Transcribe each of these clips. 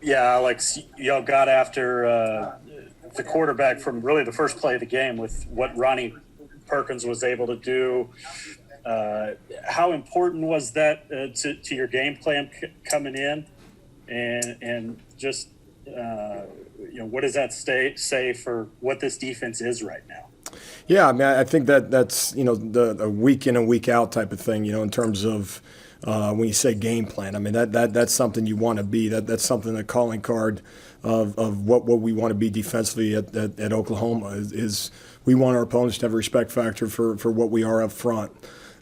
Yeah, Alex, y'all got after the quarterback from really the first play of the game with what Ronnie Perkins was able to do. How important was that to your game plan coming in, and just what does that say for what this defense is right now? Yeah, I mean, I think that's the week in and week out type of thing. In terms of when you say game plan, I mean that's something you want to be. That's something, the calling card of what we want to be defensively at Oklahoma is we want our opponents to have a respect factor for what we are up front.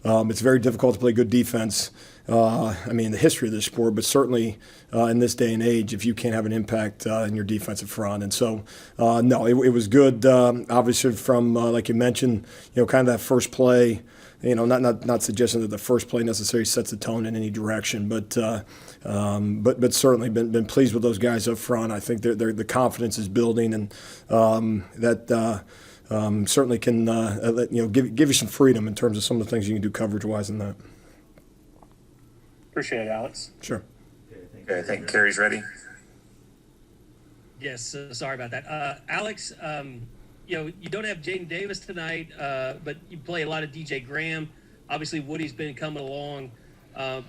It's very difficult to play good defense. I mean, in the history of this sport, but certainly in this day and age, if you can't have an impact in your defensive front. And so, no, it was good, obviously, from, like you mentioned, kind of that first play. Not suggesting that the first play necessarily sets the tone in any direction, but certainly been pleased with those guys up front. I think the confidence is building, and that certainly can give you some freedom in terms of some of the things you can do coverage-wise in that. Appreciate it, Alex. Sure. Okay, I think Carrie's ready. Yes, sorry about that. Alex, you don't have Jaden Davis tonight, but you play a lot of DJ Graham. Obviously, Woody's been coming along.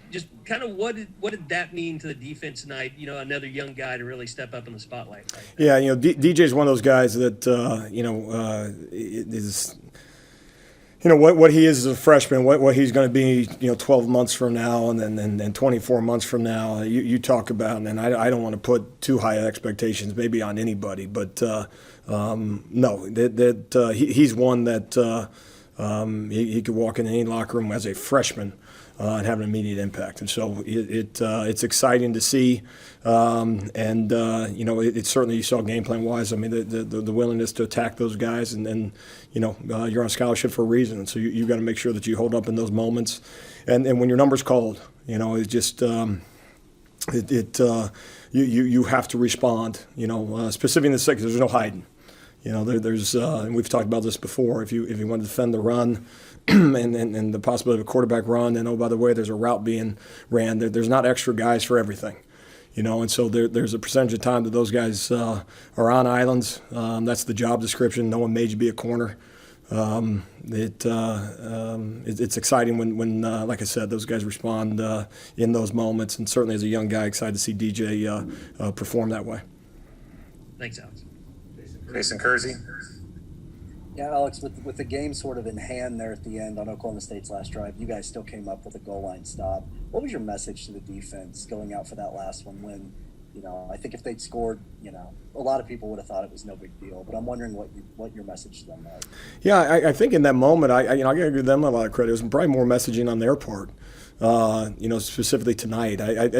Just kind of what did that mean to the defense tonight? Another young guy to really step up in the spotlight. Yeah, DJ's one of those guys that is. What he is as a freshman, what he's going to be, 12 months from now, and then 24 months from now. You talk about, and I don't want to put too high expectations maybe on anybody, but no, he's one that he could walk in any locker room as a freshman and have an immediate impact. And so it's exciting to see. It certainly, you saw game plan wise. I mean, the willingness to attack those guys, and you're on scholarship for a reason. And so you got to make sure that you hold up in those moments. And when your number's called, it just you have to respond. Specifically in the second, there's no hiding. There's and we've talked about this before. If you want to defend the run, and the possibility of a quarterback run, and by the way, there's a route being ran. There's not extra guys for everything, and so there's a percentage of time that those guys are on islands. That's the job description. No one made you be a corner. It's exciting when like I said, those guys respond in those moments, and certainly as a young guy, excited to see DJ perform that way. Thanks, Alex. Jason Kersey. Yeah, Alex, with the game sort of in hand there at the end on Oklahoma State's last drive, you guys still came up with a goal line stop. What was your message to the defense going out for that last one when, I think if they'd scored, a lot of people would have thought it was no big deal. But I'm wondering what your message to them was. Yeah, I think in that moment, I got to give them a lot of credit. It was probably more messaging on their part. Specifically tonight.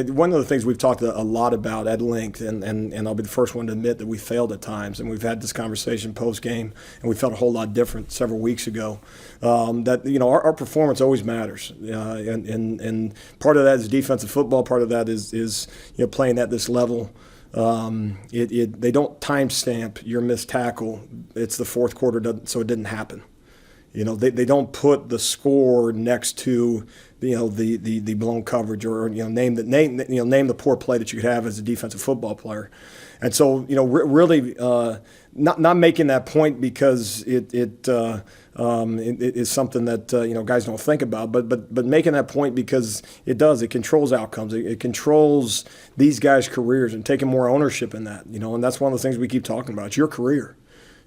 One of the things we've talked a lot about at length, and I'll be the first one to admit that we failed at times, and we've had this conversation post-game, and we felt a whole lot different several weeks ago, that, our performance always matters. And part of that is defensive football, part of that is playing at this level. They don't timestamp your missed tackle. It's the fourth quarter, so it didn't happen. They don't put the score next to the blown coverage, or name the poor play that you could have as a defensive football player. And so really not making that point because it is something that guys don't think about, but making that point because it controls outcomes. It controls these guys' careers, and taking more ownership in that. And that's one of the things we keep talking about. It's your career.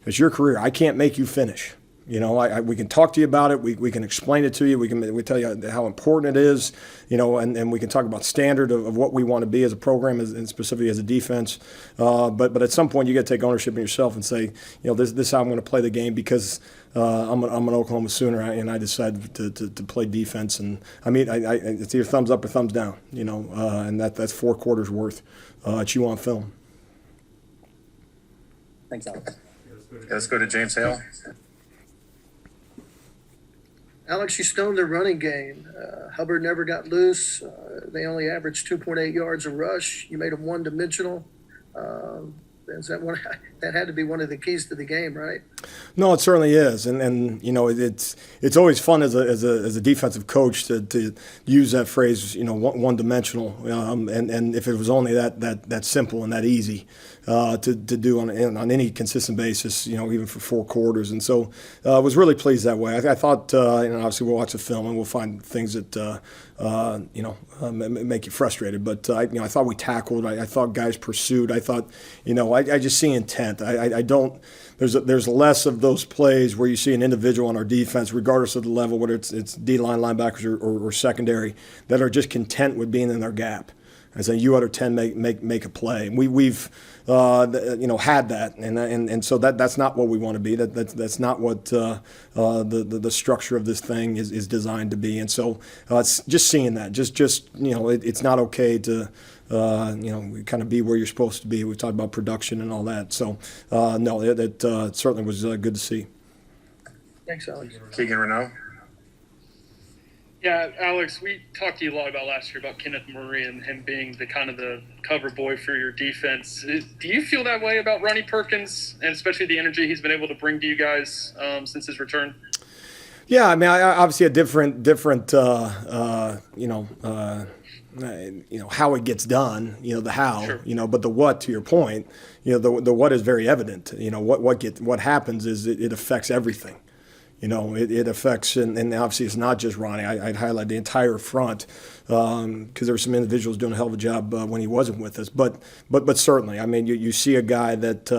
It's your career. I can't make you finish. We can talk to you about it. We can explain it to you. We tell you how important it is. And we can talk about standard of what we want to be as a program, and specifically as a defense. But at some point, you got to take ownership in yourself and say, this is how I'm going to play the game because I'm an Oklahoma Sooner, and I decided to play defense. And I mean, it's either thumbs up or thumbs down. And that's 4 quarters worth. It's you on film. Thanks, Alex. Let's go to James Hale. Alex, you stoned their running game. Hubbard never got loose. They only averaged 2.8 yards a rush. You made them one-dimensional. Is that one? That had to be one of the keys to the game, right? No, it certainly is, and you know it's always fun as a defensive coach to use that phrase, you know, one dimensional, and if it was only that simple and that easy to do on any consistent basis, you know, even for 4 quarters, and so I was really pleased that way. I thought, you know, obviously we'll watch the film and we'll find things that you know make you frustrated, but you know, I thought we tackled, I thought guys pursued, I thought, you know, I just see intent. I don't. There's less of those plays where you see an individual on our defense, regardless of the level, whether it's D-line linebackers or secondary, that are just content with being in their gap. I say you out of 10 make a play. We've you know, had that, and so that's not what we want to be. That's not what the structure of this thing is designed to be. And so it's just seeing that. Just you know, it's not okay to you know, kind of be where you're supposed to be. We talked about production and all that. So no, it certainly was good to see. Thanks, Alex. Keegan Renaud. Yeah, Alex, we talked to you a lot about last year about Kenneth Murray and him being the kind of the cover boy for your defense. Do you feel that way about Ronnie Perkins, and especially the energy he's been able to bring to you guys since his return? Yeah, I mean, I obviously a different you know, how it gets done, you know, the how, Sure. you know, but the what, to your point, you know, the what is very evident. You know, what happens is it affects everything. You know, it affects, and obviously it's not just Ronnie. I'd highlight the entire front because there were some individuals doing a hell of a job when he wasn't with us. But certainly, I mean, you see a guy that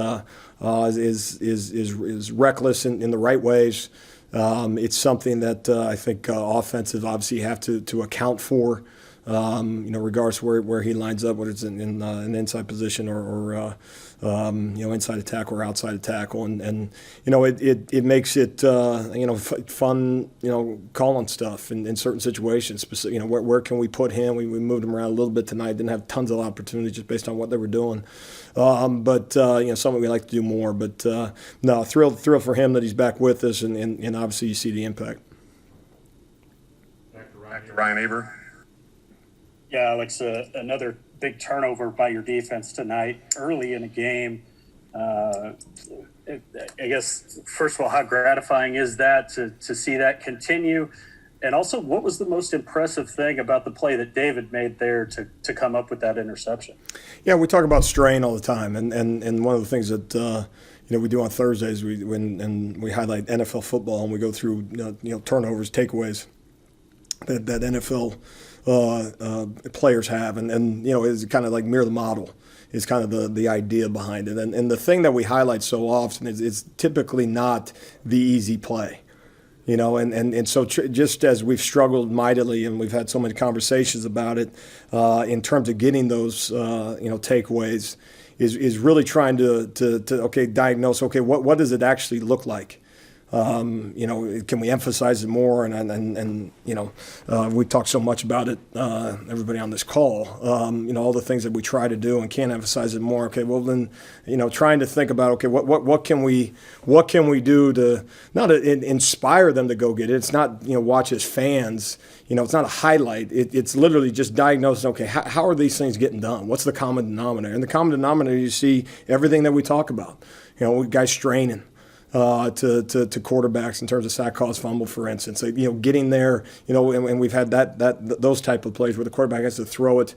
is reckless in the right ways. It's something that I think offensive obviously have to account for. You know, regardless where he lines up, whether it's in an inside position or you know, inside a tackle or outside a tackle, and you know, it makes it you know, fun, you know, calling stuff in certain situations. You know, where can we put him? We moved him around a little bit tonight. Didn't have tons of opportunities just based on what they were doing, but you know, something we like to do more. But no, thrilled for him that he's back with us, and obviously you see the impact. Back to Ryan Aber. Yeah, Alex, another big turnover by your defense tonight early in the game. I guess, first of all, how gratifying is that to see that continue? And also, what was the most impressive thing about the play that David made there to come up with that interception? Yeah, we talk about strain all the time, and one of the things that you know, we do on Thursdays, we highlight NFL football, and we go through you know, turnovers, takeaways that NFL players have, and you know, is kind of like mirror the model is kind of the idea behind it, and the thing that we highlight so often is typically not the easy play, you know, and so just as we've struggled mightily and we've had so many conversations about it in terms of getting those you know, takeaways, is really trying to okay, diagnose, okay, what does it actually look like? You know, can we emphasize it more? And you know, we talked so much about it, everybody on this call, you know, all the things that we try to do and can't emphasize it more. Okay, well then, you know, trying to think about, okay, what can we do to not inspire them to go get it. It's not, you know, watch as fans, you know, it's not a highlight. It's literally just diagnosing, okay, how are these things getting done? What's the common denominator? And the common denominator, you see everything that we talk about, you know, guys straining. To quarterbacks in terms of sack, cause, fumble, for instance. You know, getting there, you know, and we've had those type of plays where the quarterback has to throw it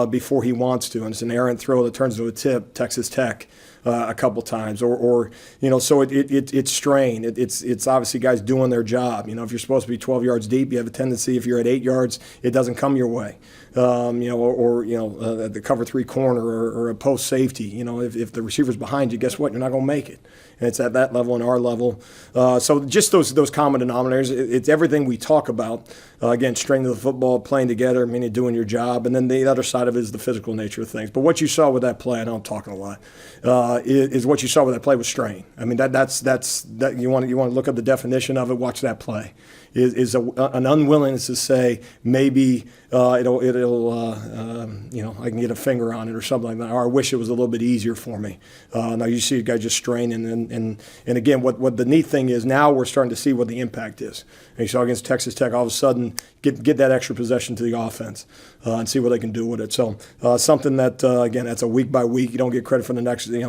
before he wants to, and it's an errant throw that turns into a tip, Texas Tech. A couple times, or you know, so it's strain. It's obviously guys doing their job. You know, if you're supposed to be 12 yards deep, you have a tendency, if you're at 8 yards, it doesn't come your way. You know, or you know, the cover 3 corner or a post safety. You know, if the receiver's behind you, guess what? You're not going to make it. And it's at that level and our level. So just those common denominators. It's everything we talk about. Again, strength of the football, playing together, meaning doing your job, and then the other side of it is the physical nature of things. But what you saw with that play, I know I'm talking a lot, is what you saw with that play was strain. I mean, that's you want to look up the definition of it, watch that play. an unwillingness to say maybe it'll I can get a finger on it or something like that. Or I wish it was a little bit easier for me. Now you see a guy just straining, and again, what the neat thing is now we're starting to see what the impact is. And you saw against Texas Tech, all of a sudden get that extra possession to the offense and see what they can do with it. So something that again, that's a week by week. You don't get credit for the next in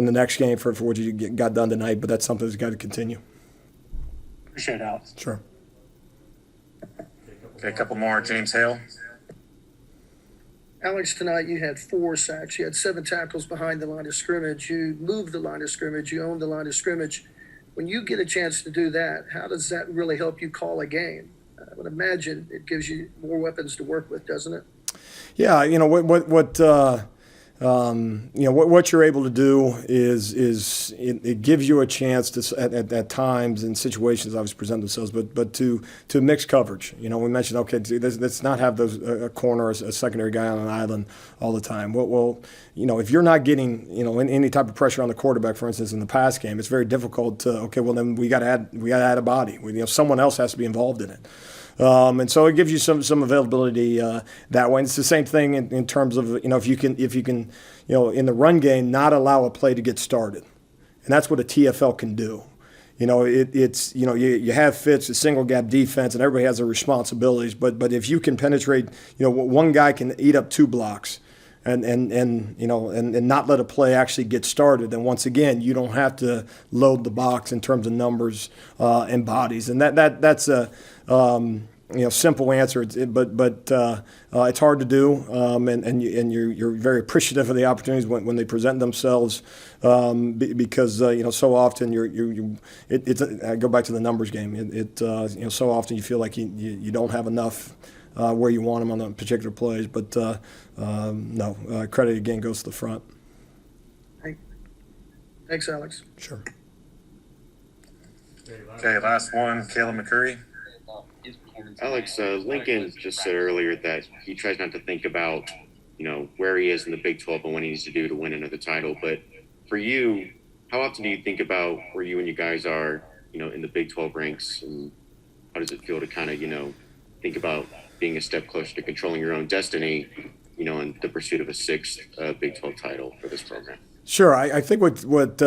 the next game for what you got done tonight, but that's something that's got to continue. Appreciate it, Alex. Sure. Okay, a couple more. James Hale. Alex, tonight you had 4 sacks. You had 7 tackles behind the line of scrimmage. You moved the line of scrimmage. You owned the line of scrimmage. When you get a chance to do that, how does that really help you call a game? I would imagine it gives you more weapons to work with, doesn't it? Yeah, what you're able to do is it gives you a chance to at times in situations obviously present themselves, but to mix coverage. We mentioned let's not have those a corner or a secondary guy on an island all the time. Well, if you're not getting any type of pressure on the quarterback, for instance, in the pass game, it's very difficult to then we got to add a body. Someone else has to be involved in it. And so it gives you some availability that way. And it's the same thing in terms of if you can in the run game not allow a play to get started, and that's what a TFL can do. It's you have fits, a single gap defense, and everybody has their responsibilities. But if you can penetrate, one guy can eat up 2 blocks. And not let a play actually get started. And once again, you don't have to load the box in terms of numbers and bodies. And that's a simple answer. But it's hard to do. And you're very appreciative of the opportunities when they present themselves because so often I go back to the numbers game. So often you feel like you don't have enough. Where you want them on the particular plays, but credit again goes to the front. Thanks, Alex. Sure. Okay, last one. Caleb McCurry. Alex, Lincoln just said earlier that he tries not to think about, where he is in the Big 12 and what he needs to do to win another title. But for you, how often do you think about where you and you guys are, in the Big 12 ranks, and how does it feel to kind of, think about being a step closer to controlling your own destiny, in the pursuit of a 6th Big 12 title for this program? Sure. I think what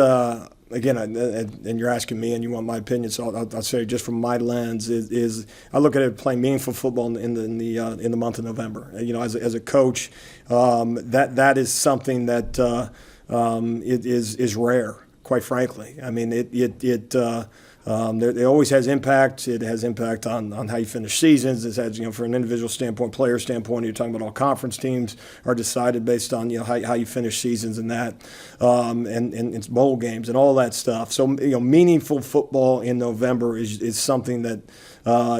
again, and you're asking me and you want my opinion, so I'll say just from my lens is I look at it playing meaningful football in the month of November. As a coach, that is something that it is rare, quite frankly. I mean, it always has impact. It has impact on how you finish seasons. It has, from an individual standpoint, player standpoint, you're talking about all conference teams are decided based on, how you finish seasons and that, and it's bowl games and all that stuff. So, meaningful football in November is something that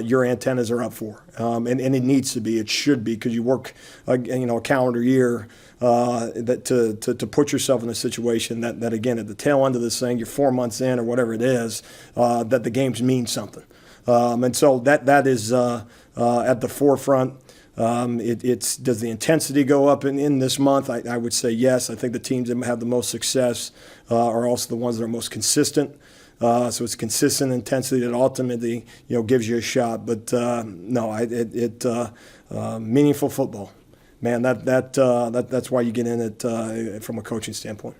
your antennas are up for, and it needs to be. It should be, because you work, a calendar year. To put yourself in a situation that again at the tail end of this thing, you're 4 months in or whatever it is, that the games mean something, and so that is at the forefront. Does the intensity go up in this month? I would say yes. I think the teams that have the most success are also the ones that are most consistent. So it's consistent intensity that ultimately gives you a shot. But meaningful football. Man, that's why you get in it from a coaching standpoint.